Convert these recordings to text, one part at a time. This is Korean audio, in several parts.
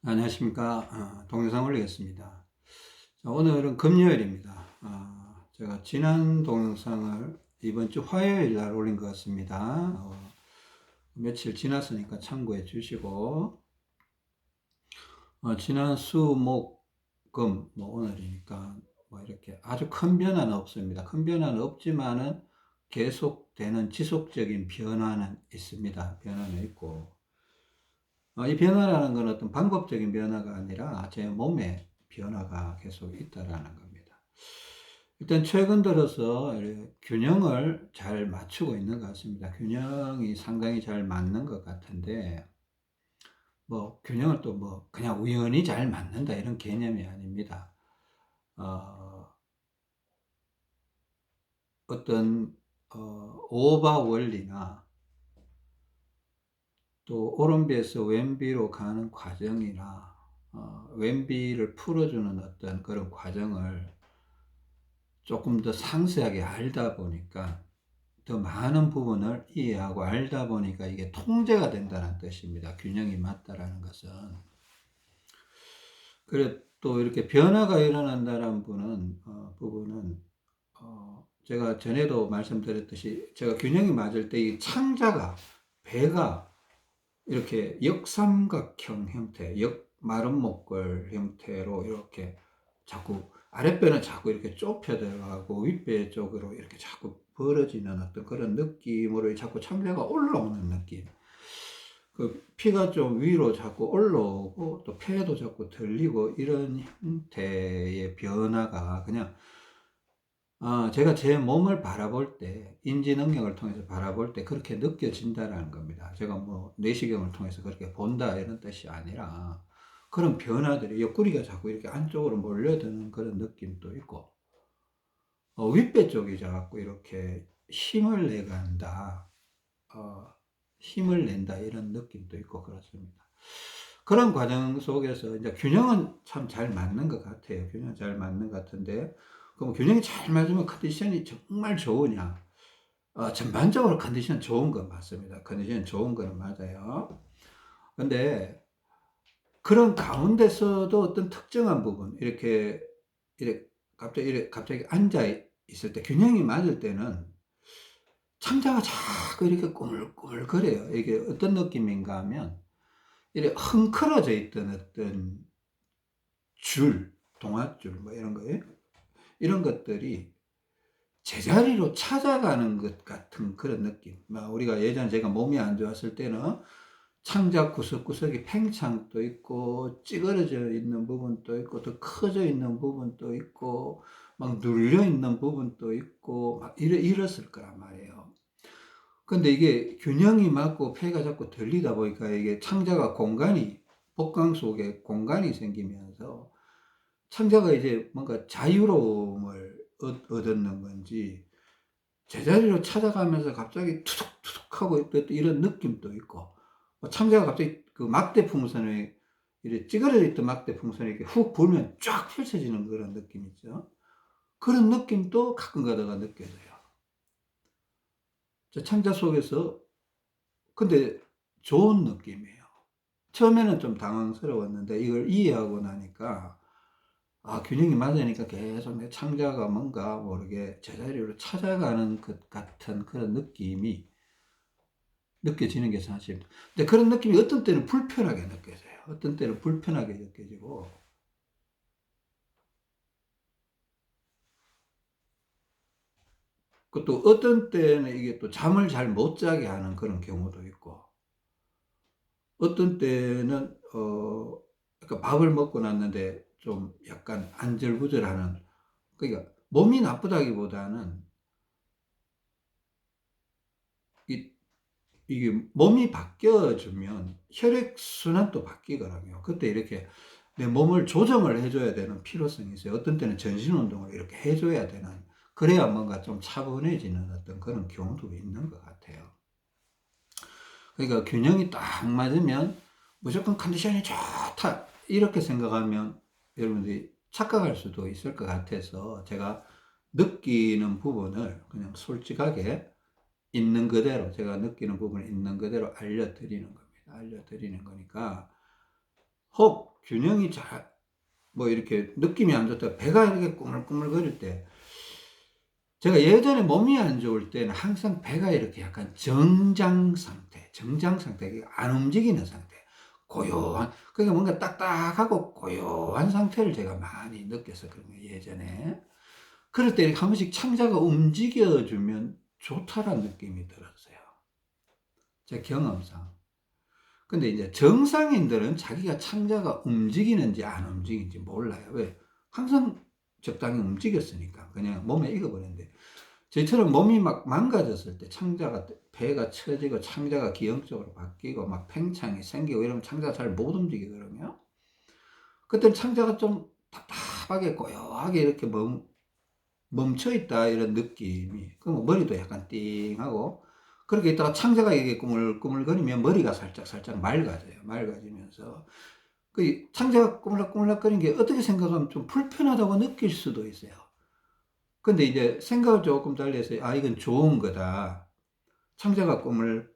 안녕하십니까. 동영상 올리겠습니다. 자, 오늘은 금요일입니다. 제가 지난 동영상을 이번 주 화요일 날 올린 것 같습니다. 며칠 지났으니까 참고해 주시고, 지난 수, 목, 금, 오늘이니까 이렇게 아주 큰 변화는 없습니다. 큰 변화는 없지만은 계속되는 지속적인 변화는 있습니다. 변화는 있고, 이 변화라는 건 어떤 방법적인 변화가 아니라 제 몸의 변화가 계속 있다라는 겁니다. 일단 최근 들어서 균형을 잘 맞추고 있는 것 같습니다. 균형이 상당히 잘 맞는 것 같은데, 균형을 또 그냥 우연히 잘 맞는다 이런 개념이 아닙니다. 어떤, 오바 원리나 또 오른비에서 왼비로 가는 과정이나 왼비를 풀어주는 어떤 그런 과정을 조금 더 상세하게 알다 보니까 더 많은 부분을 이해하고 알다 보니까 이게 통제가 된다는 뜻입니다. 균형이 맞다라는 것은. 그래 또 이렇게 변화가 일어난다는 부분은 제가 전에도 말씀드렸듯이 제가 균형이 맞을 때 이 창자가 배가 이렇게 역삼각형 형태, 마른 목걸 형태로 이렇게 자꾸 아랫배는 자꾸 이렇게 좁혀 들어가고 윗배 쪽으로 이렇게 자꾸 벌어지는 어떤 그런 느낌으로 자꾸 창자가 올라오는 느낌. 그 피가 좀 위로 자꾸 올라오고 또 폐도 자꾸 들리고 이런 형태의 변화가 그냥 제가 제 몸을 바라볼 때, 인지 능력을 통해서 바라볼 때 그렇게 느껴진다라는 겁니다. 제가 내시경을 통해서 그렇게 본다 이런 뜻이 아니라 그런 변화들이 옆구리가 자꾸 이렇게 안쪽으로 몰려드는 그런 느낌도 있고, 윗배 쪽이 자꾸 이렇게 힘을 내간다, 힘을 낸다 이런 느낌도 있고 그렇습니다. 그런 과정 속에서 이제 균형은 참 잘 맞는 것 같아요. 균형 잘 맞는 것 같은데, 그럼 균형이 잘 맞으면 컨디션이 정말 좋으냐? 전반적으로 컨디션 좋은 건 맞습니다. 컨디션 좋은 거는 맞아요. 근데 그런 가운데서도 어떤 특정한 부분, 이렇게 갑자기 앉아 있을 때, 균형이 맞을 때는 창자가 자꾸 이렇게 꾸물꾸물거려요. 이게 어떤 느낌인가 하면, 이렇게 헝클어져 있던 어떤 동아줄, 이런 거예요. 이런 것들이 제자리로 찾아가는 것 같은 그런 느낌. 우리가 예전에 제가 몸이 안 좋았을 때는 창자 구석구석에 팽창도 있고, 찌그러져 있는 부분도 있고, 더 커져 있는 부분도 있고, 막 눌려 있는 부분도 있고, 이랬을 거란 말이에요. 근데 이게 균형이 맞고 폐가 자꾸 들리다 보니까 이게 창자가 복강 속에 공간이 생기면서 창자가 이제 뭔가 자유로움을 얻는 건지 제자리로 찾아가면서 갑자기 투둑투둑 하고 이런 느낌도 있고, 창자가 갑자기 그 막대 풍선에 이렇게 찌그러져 있던 막대 풍선이 이렇게 훅 불면 쫙 펼쳐지는 그런 느낌 있죠. 그런 느낌도 가끔 가다가 느껴져요. 창자 속에서 근데 좋은 느낌이에요. 처음에는 좀 당황스러웠는데 이걸 이해하고 나니까 균형이 맞으니까 계속 내 창자가 뭔가 모르게 제자리로 찾아가는 것 같은 그런 느낌이 느껴지는 게 사실입니다. 근데 그런 느낌이 어떤 때는 불편하게 느껴져요. 어떤 때는 불편하게 느껴지고, 또 어떤 때는 이게 또 잠을 잘 못 자게 하는 그런 경우도 있고, 어떤 때는, 그러니까 밥을 먹고 났는데 좀 약간 안절부절하는, 그러니까 몸이 나쁘다기보다는 이, 이게 몸이 바뀌어주면 혈액순환도 바뀌거든요. 그때 이렇게 내 몸을 조정을 해줘야 되는 필요성이 있어요. 어떤 때는 전신 운동을 이렇게 해줘야 되는, 그래야 뭔가 좀 차분해지는 어떤 그런 경우도 있는 것 같아요. 그러니까 균형이 딱 맞으면 무조건 컨디션이 좋다 이렇게 생각하면 여러분들이 착각할 수도 있을 것 같아서 제가 느끼는 부분을 그냥 솔직하게 있는 그대로, 제가 느끼는 부분을 있는 그대로 알려드리는 겁니다. 알려드리는 거니까 균형이 잘, 뭐 이렇게 느낌이 안 좋다, 배가 이렇게 꾸물꾸물거릴 때, 제가 예전에 몸이 안 좋을 때는 항상 배가 이렇게 약간 정장 상태, 이게 안 움직이는 상태, 고요한, 그러니까 뭔가 딱딱하고 고요한 상태를 제가 많이 느껴서 그런 거예요, 예전에. 그럴 때 한 번씩 창자가 움직여주면 좋다라는 느낌이 들었어요. 제 경험상. 근데 이제 정상인들은 자기가 창자가 움직이는지 안 움직이는지 몰라요. 왜? 항상 적당히 움직였으니까. 그냥 몸에 익어버렸는데. 저희처럼 몸이 막 망가졌을 때 창자가, 배가 처지고 창자가 기형적으로 바뀌고 막 팽창이 생기고 이러면 창자가 잘 못 움직이거든요. 그때는 창자가 좀 답답하게 고요하게 이렇게 멈춰있다 이런 느낌이. 그럼 머리도 약간 띵하고 그렇게 있다가 창자가 이게 꾸물꾸물거리면 머리가 살짝 맑아지면서 그 창자가 꾸물락꾸물락거리는 게 어떻게 생각하면 좀 불편하다고 느낄 수도 있어요. 근데 이제 생각을 조금 달리 해서 아 이건 좋은 거다, 창자가 꾸물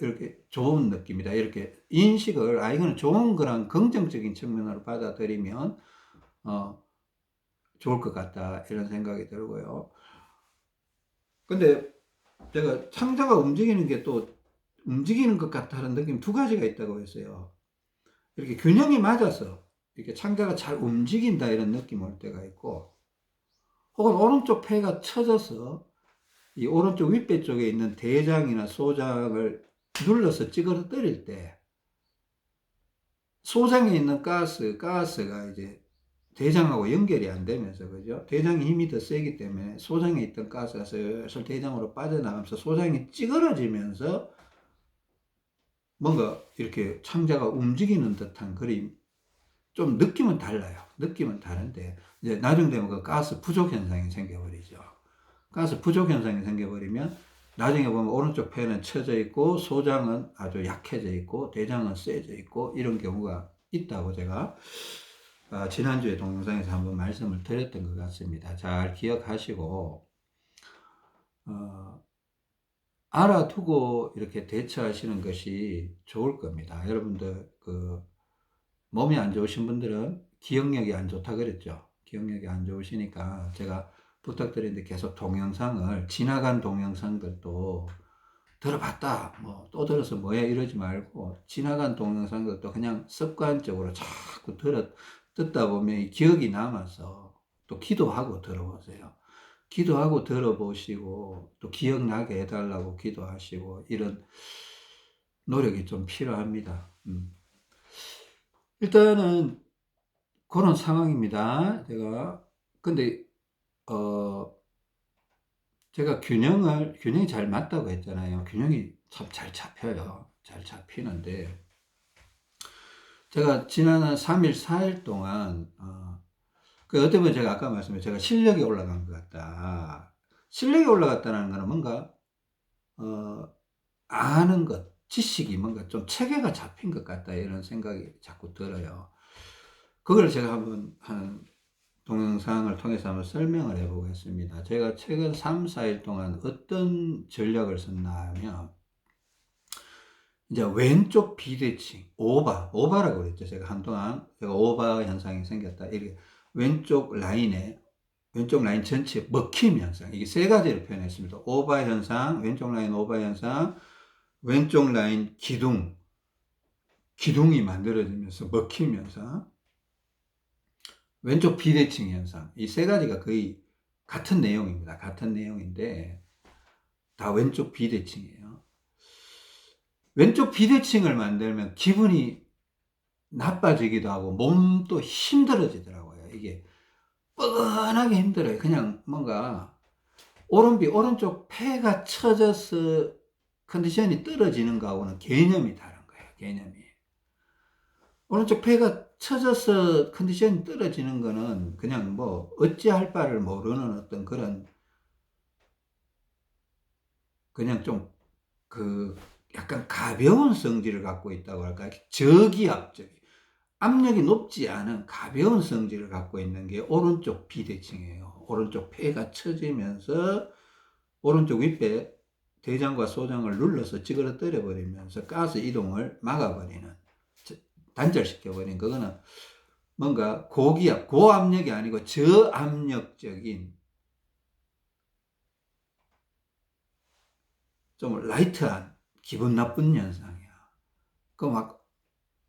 이렇게 좋은 느낌이다, 이렇게 인식을, 아 이거는 좋은 거랑 긍정적인 측면으로 받아들이면 좋을 것 같다 이런 생각이 들고요. 근데 제가 창자가 움직이는 게 또 움직이는 것 같다는 느낌 두 가지가 있다고 했어요. 이렇게 균형이 맞아서 이렇게 창자가 잘 움직인다 이런 느낌 올 때가 있고, 혹은 오른쪽 폐가 처져서 이 오른쪽 윗배 쪽에 있는 대장이나 소장을 눌러서 찌그러뜨릴 때 소장에 있는 가스가 이제 대장하고 연결이 안 되면서, 그죠? 대장의 힘이 더 세기 때문에 소장에 있던 가스가 슬슬 대장으로 빠져나가면서 소장이 찌그러지면서 뭔가 이렇게 창자가 움직이는 듯한 그림, 좀 느낌은 달라요. 느낌은 다른데, 이제 나중 되면 그 가스 부족 현상이 생겨버리죠. 가스 부족 현상이 생겨버리면, 나중에 보면 오른쪽 폐는 처져 있고, 소장은 아주 약해져 있고, 대장은 세져 있고, 이런 경우가 있다고 제가 지난주에 동영상에서 한번 말씀을 드렸던 것 같습니다. 잘 기억하시고, 알아두고 이렇게 대처하시는 것이 좋을 겁니다. 여러분들, 몸이 안 좋으신 분들은 기억력이 안 좋다 그랬죠. 기억력이 안 좋으시니까 제가 부탁드리는데 계속 동영상을, 지나간 동영상들도 들어봤다, 뭐 또 들어서 뭐야 이러지 말고, 지나간 동영상들도 그냥 습관적으로 자꾸 듣다 보면 기억이 남아서 또 기도하고 들어보세요. 기도하고 들어보시고 또 기억나게 해달라고 기도하시고, 이런 노력이 좀 필요합니다. 일단은 그런 상황입니다. 근데, 어, 제가 균형이 잘 맞다고 했잖아요. 균형이 참 잘 잡혀요. 잘 잡히는데, 제가 지난 한 3일, 4일 동안, 어떻게 보면 제가 아까 말씀드린 제가 실력이 올라간 것 같다. 실력이 올라갔다는 거는 뭔가, 어, 아는 것, 지식이 뭔가 좀 체계가 잡힌 것 같다, 이런 생각이 자꾸 들어요. 그걸 제가 한 동영상을 통해서 한번 설명을 해보겠습니다. 제가 최근 3, 4일 동안 어떤 전략을 썼나 하면, 이제 왼쪽 비대칭, 오바라고 그랬죠. 제가 한동안 오바 현상이 생겼다, 이렇게 왼쪽 라인 전체 먹힘 현상, 이게 세 가지로 표현했습니다. 오바 현상, 왼쪽 라인 오바 현상, 왼쪽 라인 기둥이 만들어지면서 먹힘 현상, 왼쪽 비대칭 현상, 이 세 가지가 거의 같은 내용입니다. 같은 내용인데 다 왼쪽 비대칭이에요. 왼쪽 비대칭을 만들면 기분이 나빠지기도 하고 몸도 힘들어지더라고요. 이게 뻔하게 힘들어요. 그냥 뭔가 오른쪽 폐가 처져서 컨디션이 떨어지는 거하고는 개념이 다른 거예요. 개념이. 오른쪽 폐가 처져서 컨디션이 떨어지는 거는 그냥 뭐 어찌할 바를 모르는 어떤 그런, 그냥 좀 약간 가벼운 성질을 갖고 있다고 할까? 저기압적, 압력이 높지 않은 가벼운 성질을 갖고 있는 게 오른쪽 비대칭이에요. 오른쪽 폐가 처지면서 오른쪽 윗배 대장과 소장을 눌러서 찌그러뜨려 버리면서 가스 이동을 막아버리는, 단절시켜버린 그거는 뭔가 고기압, 고압력이 아니고 저압력적인 좀 라이트한 기분 나쁜 현상이야. 그 막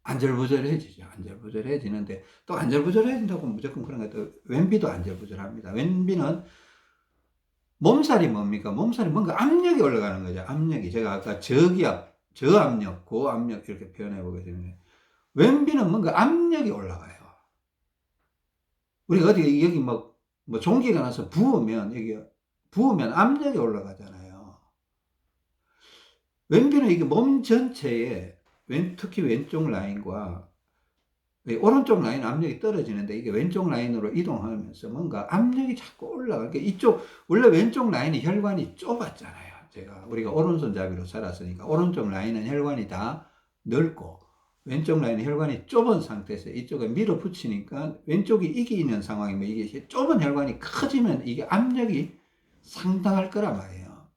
안절부절해지죠. 안절부절해지는데 또 안절부절해진다고 무조건 그런 거 같아요. 왼비도 안절부절합니다. 왼비는 몸살이 뭡니까? 몸살이 뭔가 압력이 올라가는 거죠. 압력이. 제가 아까 저기압, 저압력, 고압력 이렇게 표현해 보겠습니다. 왼비는 뭔가 압력이 올라가요. 우리가 어디 여기 뭐 종기가 나서 부으면 여기 부으면 압력이 올라가잖아요. 왼비는 이게 몸 전체에 특히 왼쪽 라인과 오른쪽 라인 압력이 떨어지는데 이게 왼쪽 라인으로 이동하면서 뭔가 압력이 자꾸 올라가. 그러니까 이쪽 원래 왼쪽 라인이 혈관이 좁았잖아요. 우리가 오른손잡이로 살았으니까 오른쪽 라인은 혈관이 다 넓고 왼쪽 라인은 혈관이 좁은 상태에서 이쪽에 밀어붙이니까 왼쪽이 이기는 상황이면 이게 좁은 혈관이 커지면 이게 압력이 상당할 거란 말이에요.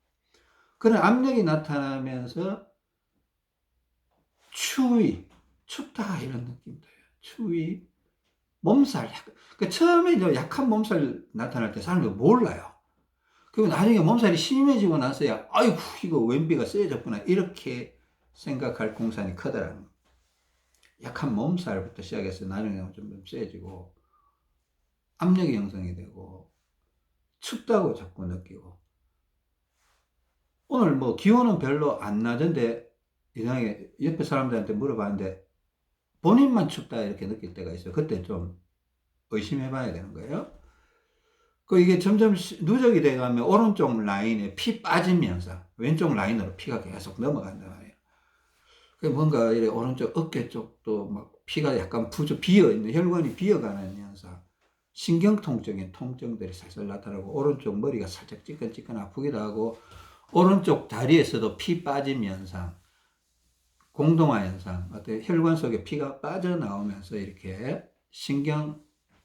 그런 압력이 나타나면서 추위, 춥다 이런 느낌도 해요. 추위, 몸살. 그러니까 처음에 이제 약한 몸살 나타날 때 사람들이 몰라요. 그리고 나중에 몸살이 심해지고 나서야 아이고 이거 왼비가 세졌구나 이렇게 생각할 공산이 크더라는 거예요. 약한 몸살부터 시작해서 나중에 좀 세지고 압력이 형성이 되고 춥다고 자꾸 느끼고 오늘 뭐 기온은 별로 안 낮은데 이상하게 옆에 사람들한테 물어봤는데 본인만 춥다 이렇게 느낄 때가 있어요. 그때 좀 의심해 봐야 되는 거예요. 이게 점점 누적이 돼가면 오른쪽 라인에 피 빠지면서 왼쪽 라인으로 피가 계속 넘어간단 말이에요. 뭔가 이래 오른쪽 어깨 쪽도 막 피가 약간 비어있는, 혈관이 비어가는 현상. 신경통적인 통증들이 살살 나타나고, 오른쪽 머리가 살짝 찌끈찌끈 아프기도 하고, 오른쪽 다리에서도 피 빠짐 현상, 공동화 현상, 어떤 혈관 속에 피가 빠져나오면서 이렇게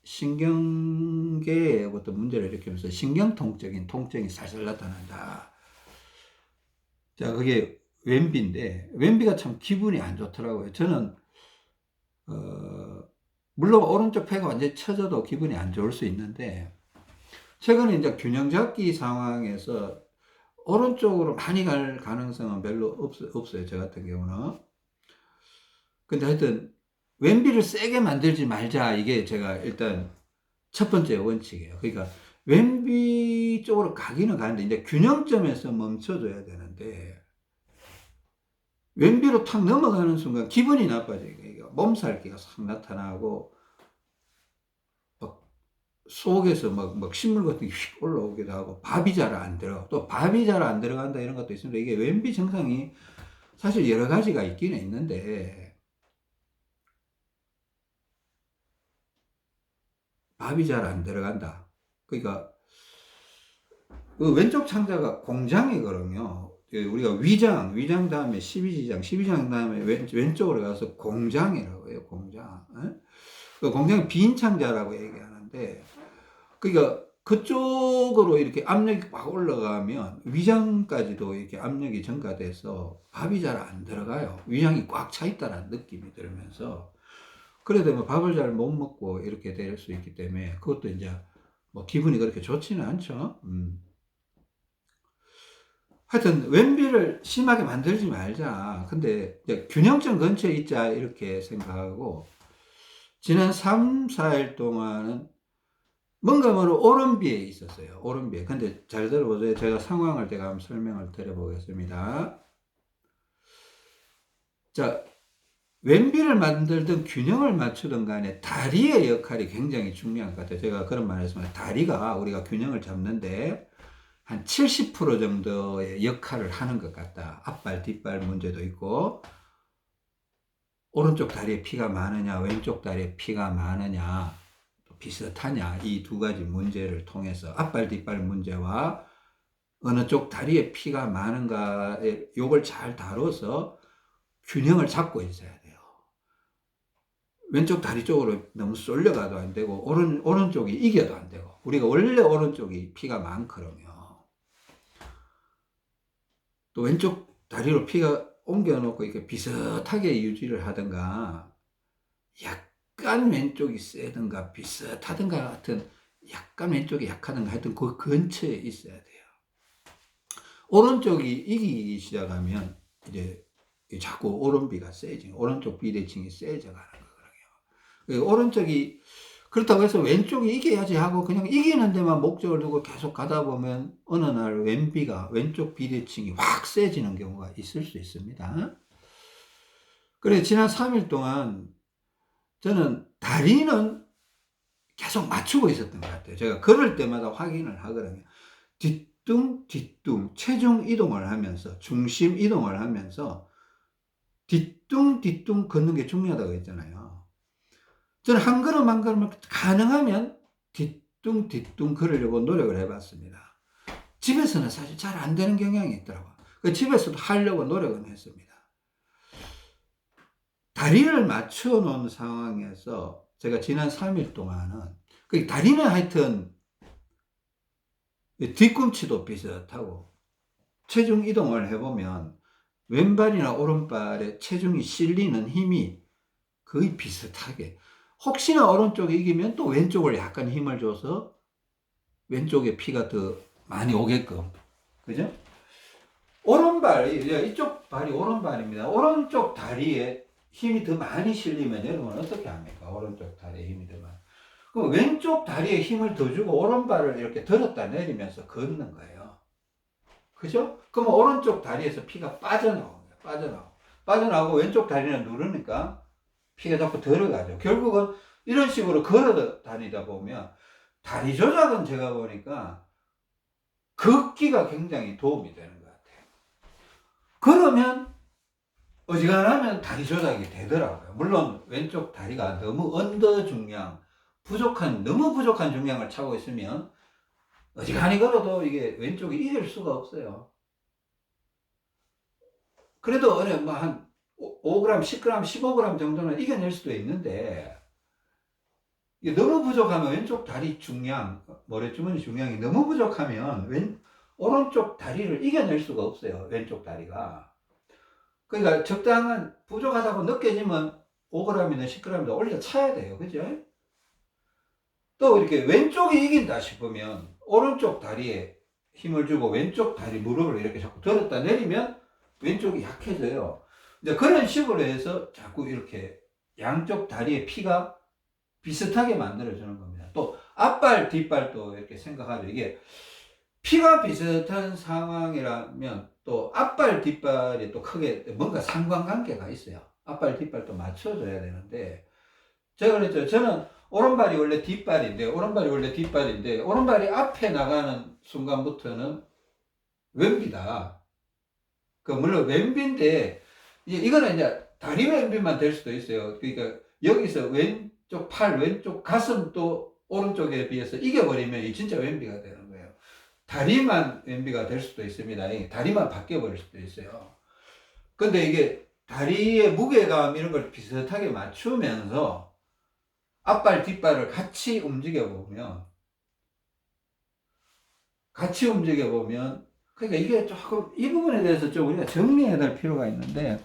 신경계에 어떤 문제를 일으키면서 신경통적인 통증이 살살 나타난다. 자, 그게 왼비인데, 왼비가 참 기분이 안 좋더라고요. 저는, 물론 오른쪽 폐가 완전히 처져도 기분이 안 좋을 수 있는데, 최근에 이제 균형 잡기 상황에서 오른쪽으로 많이 갈 가능성은 별로 없어요. 저 같은 경우는. 근데 하여튼, 왼비를 세게 만들지 말자. 이게 제가 일단 첫 번째 원칙이에요. 그러니까, 왼비 쪽으로 가기는 가는데, 이제 균형점에서 멈춰줘야 되는데, 왼비로 탁 넘어가는 순간 기분이 나빠져요. 몸살기가 싹 나타나고, 막 속에서 막 신물 같은 게 휙 올라오기도 하고, 밥이 잘 안 들어. 또 밥이 잘 안 들어간다 이런 것도 있습니다. 이게 왼비 증상이 사실 여러 가지가 있기는 있는데, 밥이 잘 안 들어간다. 그러니까, 그 왼쪽 창자가 공장이거든요. 우리가 위장 다음에 12지장, 12지장 다음에 왼쪽으로 가서 공장이라고 해요, 공장. 그 공장이 빈 창자라고 얘기하는데, 그러니까 그쪽으로 이렇게 압력이 막 올라가면 위장까지도 이렇게 압력이 전가돼서 밥이 잘 안 들어가요. 위장이 꽉 차 있다는 느낌이 들면서. 그래 되면 밥을 잘 못 먹고 이렇게 될 수 있기 때문에 그것도 이제 뭐 기분이 그렇게 좋지는 않죠. 하여튼 왼비를 심하게 만들지 말자. 근데 균형점 근처에 있자 이렇게 생각하고 지난 3, 4일 동안은 뭔가 모르 오른비에 있었어요. 오른비에. 근데 잘 들어보세요. 제가 상황을 제가 한번 설명을 드려보겠습니다. 자, 왼비를 만들든 균형을 맞추든 간에 다리의 역할이 굉장히 중요한 것 같아요. 제가 그런 말 했습니다. 다리가 우리가 균형을 잡는데 한 70% 정도의 역할을 하는 것 같다. 앞발, 뒷발 문제도 있고, 오른쪽 다리에 피가 많으냐, 왼쪽 다리에 피가 많으냐, 비슷하냐, 이 두 가지 문제를 통해서 앞발, 뒷발 문제와 어느 쪽 다리에 피가 많은가에 요걸 잘 다뤄서 균형을 잡고 있어야 돼요. 왼쪽 다리 쪽으로 너무 쏠려가도 안 되고, 오른쪽이 이겨도 안 되고, 우리가 원래 오른쪽이 피가 많거든요. 또 왼쪽 다리로 피가 옮겨놓고 이렇게 비슷하게 유지를 하든가 약간 왼쪽이 세든가 비슷하든가 같은, 약간 왼쪽이 약하든가 하여튼 그 근처에 있어야 돼요. 오른쪽이 이기기 시작하면 이제 자꾸 오른비가 세지, 오른쪽 비대칭이 세져 가는 거거든요. 오른쪽이, 그렇다고 해서 왼쪽이 이겨야지 하고 그냥 이기는 데만 목적을 두고 계속 가다 보면 어느 날 왼쪽 비대칭이 확 세지는 경우가 있을 수 있습니다. 그래, 지난 3일 동안 저는 다리는 계속 맞추고 있었던 것 같아요. 제가 걸을 때마다 확인을 하거든요. 뒤뚱 체중 이동을 하면서, 중심 이동을 하면서 뒤뚱 걷는 게 중요하다고 했잖아요. 저는 한 걸음 한 걸음을 가능하면 뒤뚱 걸으려고 노력을 해봤습니다. 집에서는 사실 잘 안 되는 경향이 있더라고요. 집에서도 하려고 노력은 했습니다. 다리를 맞춰 놓은 상황에서 제가 지난 3일 동안은, 다리는 하여튼 뒤꿈치도 비슷하고, 체중 이동을 해보면 왼발이나 오른발에 체중이 실리는 힘이 거의 비슷하게, 혹시나 오른쪽이 이기면 또 왼쪽을 약간 힘을 줘서 왼쪽에 피가 더 많이 오게끔, 그죠? 오른발, 이쪽 발이 오른발입니다. 오른쪽 다리에 힘이 더 많이 실리면 여러분 어떻게 합니까? 오른쪽 다리에 힘이 더 많이. 그럼 왼쪽 다리에 힘을 더 주고 오른발을 이렇게 들었다 내리면서 걷는 거예요. 그죠? 그럼 오른쪽 다리에서 피가 빠져나옵니다. 빠져나오고 왼쪽 다리는 누르니까 피가 자꾸 들어가죠. 결국은 이런 식으로 걸어 다니다 보면 다리 조작은 제가 보니까 걷기가 굉장히 도움이 되는 것 같아요. 그러면 어지간하면 다리 조작이 되더라고요. 물론 왼쪽 다리가 너무 언더 중량, 너무 부족한 중량을 차고 있으면 어지간히 걸어도 이게 왼쪽이 이길 수가 없어요. 그래도 한 5g, 10g, 15g 정도는 이겨낼 수도 있는데, 이게 너무 부족하면 왼쪽 다리 중량, 모래주머니 중량이 너무 부족하면 오른쪽 다리를 이겨낼 수가 없어요. 왼쪽 다리가. 그러니까 적당한, 부족하다고 느껴지면 5g이나 10g이나 올려 차야 돼요. 그죠? 또 이렇게 왼쪽이 이긴다 싶으면 오른쪽 다리에 힘을 주고 왼쪽 다리 무릎을 이렇게 자꾸 들었다 내리면 왼쪽이 약해져요. 이제 그런 식으로 해서 자꾸 이렇게 양쪽 다리에 피가 비슷하게 만들어주는 겁니다. 또 앞발, 뒷발도 이렇게 생각하죠. 이게 피가 비슷한 상황이라면 또 앞발, 뒷발이 또 크게 뭔가 상관관계가 있어요. 앞발, 뒷발도 맞춰줘야 되는데, 제가 그랬죠. 저는 오른발이 원래 뒷발인데, 오른발이 앞에 나가는 순간부터는 왼비다. 물론 왼비인데, 이거는 이제 다리 왼비만 될 수도 있어요. 그러니까 여기서 왼쪽 팔, 왼쪽 가슴 또 오른쪽에 비해서 이겨버리면 진짜 왼비가 되는 거예요. 다리만 왼비가 될 수도 있습니다. 다리만 바뀌어버릴 수도 있어요. 근데 이게 다리의 무게감 이런 걸 비슷하게 맞추면서 앞발, 뒷발을 같이 움직여보면, 그러니까 이게 조금, 이 부분에 대해서 좀 우리가 정리해야 될 필요가 있는데,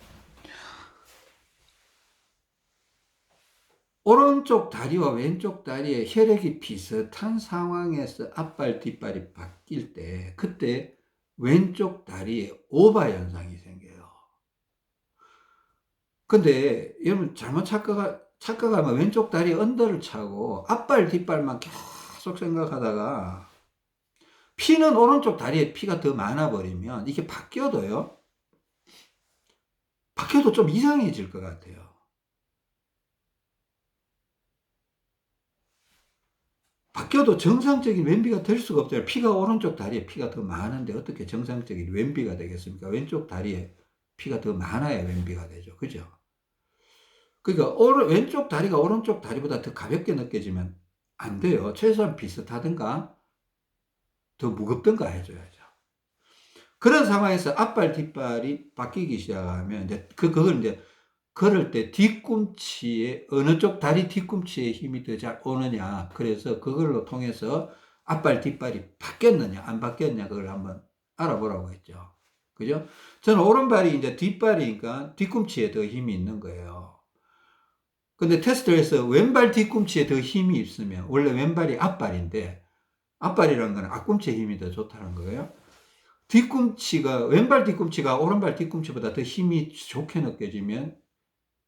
오른쪽 다리와 왼쪽 다리의 혈액이 비슷한 상황에서 앞발, 뒷발이 바뀔 때, 그때 왼쪽 다리에 오바 현상이 생겨요. 근데 여러분 잘못 착각하면 왼쪽 다리 언더를 차고 앞발, 뒷발만 계속 생각하다가 피는 오른쪽 다리에 피가 더 많아 버리면 이게 바뀌어도 좀 이상해질 것 같아요. 바뀌어도 정상적인 왼비가 될 수가 없잖아요. 피가 오른쪽 다리에 피가 더 많은데 어떻게 정상적인 왼비가 되겠습니까? 왼쪽 다리에 피가 더 많아야 왼비가 되죠. 그죠? 그러니까 왼쪽 다리가 오른쪽 다리보다 더 가볍게 느껴지면 안 돼요. 최소한 비슷하든가 더 무겁든가 해줘야죠. 그런 상황에서 앞발, 뒷발이 바뀌기 시작하면 그걸 걸을 때 뒤꿈치에, 어느 쪽 다리 뒤꿈치에 힘이 더 잘 오느냐. 그래서 그걸로 통해서 앞발, 뒷발이 바뀌었느냐, 안 바뀌었냐, 그걸 한번 알아보라고 했죠. 그죠? 저는 오른발이 이제 뒷발이니까 뒤꿈치에 더 힘이 있는 거예요. 근데 테스트를 해서 왼발 뒤꿈치에 더 힘이 있으면, 원래 왼발이 앞발인데, 앞발이라는 건 앞꿈치에 힘이 더 좋다는 거예요. 왼발 뒤꿈치가 오른발 뒤꿈치보다 더 힘이 좋게 느껴지면,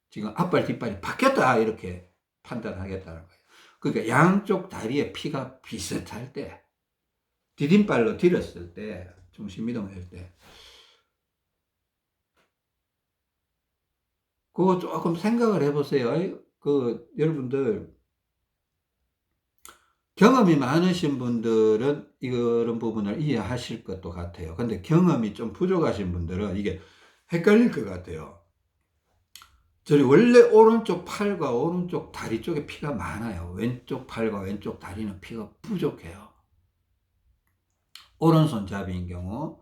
지금 앞발, 뒷발이 바뀌었다, 이렇게 판단하겠다는 거예요. 그러니까 양쪽 다리에 피가 비슷할 때, 디딤발로 들었을 때, 중심 이동할 때, 그거 조금 생각을 해보세요. 여러분들, 경험이 많으신 분들은 이런 부분을 이해하실 것도 같아요. 근데 경험이 좀 부족하신 분들은 이게 헷갈릴 것 같아요. 저희 원래 오른쪽 팔과 오른쪽 다리 쪽에 피가 많아요. 왼쪽 팔과 왼쪽 다리는 피가 부족해요. 오른손잡이인 경우.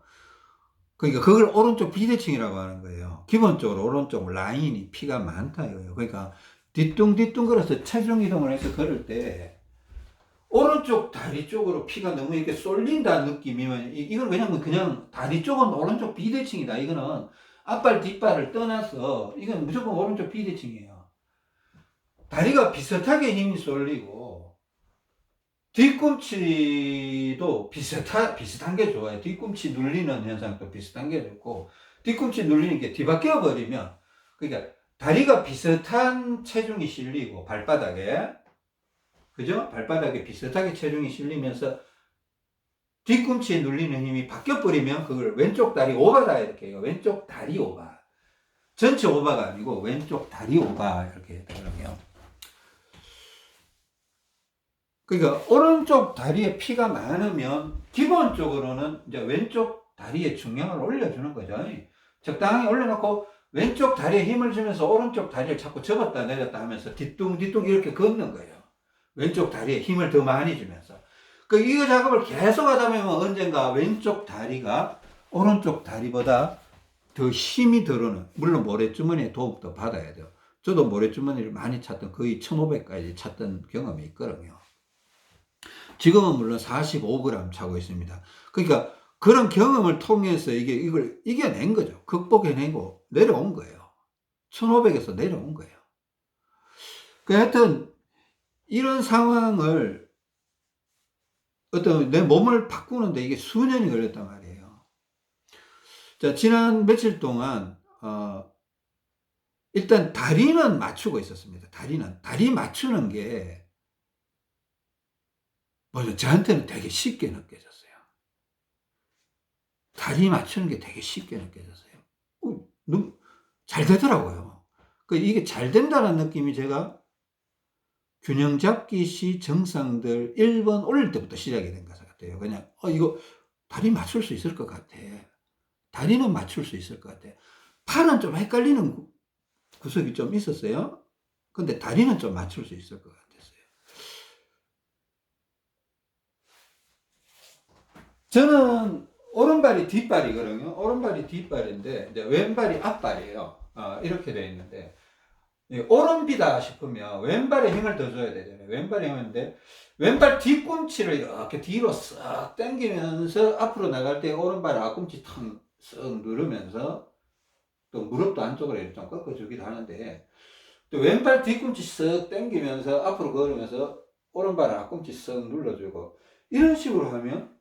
그러니까 그걸 오른쪽 비대칭이라고 하는 거예요. 기본적으로 오른쪽 라인이 피가 많다 이거예요. 그러니까 뒤뚱뒤뚱 걸어서 체중 이동을 해서 걸을 때 오른쪽 다리 쪽으로 피가 너무 이렇게 쏠린다는 느낌이면 이건 왜냐면 그냥 다리 쪽은 오른쪽 비대칭이다. 이거는 앞발 뒷발을 떠나서 이건 무조건 오른쪽 비대칭이에요. 다리가 비슷하게 힘이 쏠리고 뒤꿈치도 비슷한 게 좋아요. 뒤꿈치 눌리는 현상도 비슷한 게 좋고, 뒤꿈치 눌리는 게 뒤바뀌어 버리면, 그러니까 다리가 비슷한 체중이 실리고 발바닥에, 그죠? 발바닥에 비슷하게 체중이 실리면서 뒤꿈치에 눌리는 힘이 바뀌어 버리면 그걸 왼쪽 다리 오바다 이렇게 해요. 왼쪽 다리 오바. 전체 오바가 아니고 왼쪽 다리 오바 이렇게 되거든요. 그러니까 오른쪽 다리에 피가 많으면 기본적으로는 이제 왼쪽 다리에 중량을 올려주는 거죠. 적당히 올려놓고 왼쪽 다리에 힘을 주면서 오른쪽 다리를 자꾸 접었다 내렸다 하면서 뒤뚱뒤뚱 이렇게 걷는 거예요. 왼쪽 다리에 힘을 더 많이 주면서. 이거 작업을 계속 하다 보면 언젠가 왼쪽 다리가 오른쪽 다리보다 더 힘이 들어오는, 물론 모래주머니에 도움도 받아야 돼요. 저도 모래주머니를 많이 찾던, 거의 1500까지 찾던 경험이 있거든요. 지금은 물론 45g 차고 있습니다. 그러니까 그런 경험을 통해서 이걸 이겨낸 거죠. 극복해내고 내려온 거예요. 1500에서 내려온 거예요. 하여튼 이런 상황을 내 몸을 바꾸는데 이게 수년이 걸렸단 말이에요. 자, 지난 며칠 동안 일단 다리는 맞추고 있었습니다. 다리 맞추는 게 저한테는 되게 쉽게 느껴졌어요. 다리 맞추는 게 되게 쉽게 느껴졌어요. 너무 잘 되더라고요. 이게 잘 된다는 느낌이 제가 균형 잡기 시 정상들 1번 올릴 때부터 시작이 된 것 같아요. 그냥, 이거 다리 맞출 수 있을 것 같아. 다리는 맞출 수 있을 것 같아. 팔은 좀 헷갈리는 구석이 좀 있었어요. 근데 다리는 좀 맞출 수 있을 것 같았어요. 저는 오른발이 뒷발이거든요. 오른발이 뒷발인데 이제 왼발이 앞발이에요. 이렇게 되어 있는데 오른비다 싶으면 왼발에 힘을 더 줘야 되잖아요. 왼발에 힘인데 왼발 뒤꿈치를 이렇게 뒤로 쓱 당기면서 앞으로 나갈 때 오른발 앞꿈치 탕 쓱 누르면서 또 무릎도 안쪽으로 이렇게 좀 꺾어주기도 하는데, 또 왼발 뒤꿈치 쓱 당기면서 앞으로 걸으면서 오른발 앞꿈치 쓱 눌러주고 이런 식으로 하면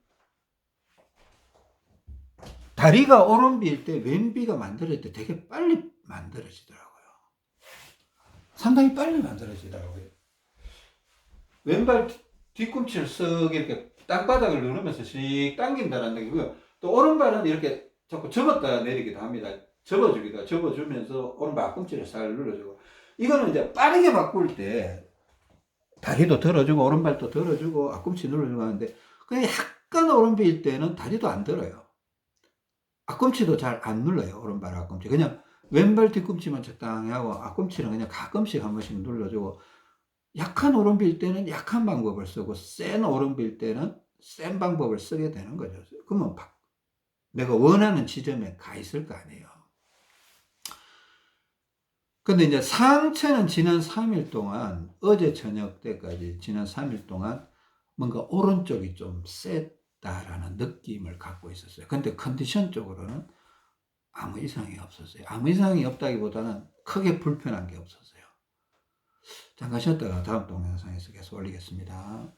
다리가 오른비일 때 왼비가 만들어질 때 되게 빨리 만들어지더라고요. 상당히 빨리 만들어지더라고요. 왼발 뒤꿈치를 쓱 이렇게 땅바닥을 누르면서 씩 당긴다는 느낌이고요. 또 오른발은 이렇게 자꾸 접었다 내리기도 합니다. 접어주면서 오른발 앞꿈치를 살 눌러주고. 이거는 이제 빠르게 바꿀 때 다리도 들어주고 오른발도 들어주고 앞꿈치 눌러주고 하는데, 그냥 약간 오른비일 때는 다리도 안 들어요. 앞꿈치도 잘 안 눌러요. 오른발 앞꿈치. 그냥 왼발 뒤꿈치만 적당히 하고 앞꿈치는 그냥 가끔씩 한 번씩 눌러주고, 약한 오른비일 때는 약한 방법을 쓰고 센 오른비일 때는 센 방법을 쓰게 되는 거죠. 그러면 내가 원하는 지점에 가 있을 거 아니에요. 근데 이제 상체는 지난 3일 동안, 어제 저녁 때까지 지난 3일 동안 뭔가 오른쪽이 좀 셌다라는 느낌을 갖고 있었어요. 근데 컨디션적으로는 아무 이상이 없었어요. 아무 이상이 없다기보다는 크게 불편한 게 없었어요. 잠깐 쉬었다가 다음 동영상에서 계속 올리겠습니다.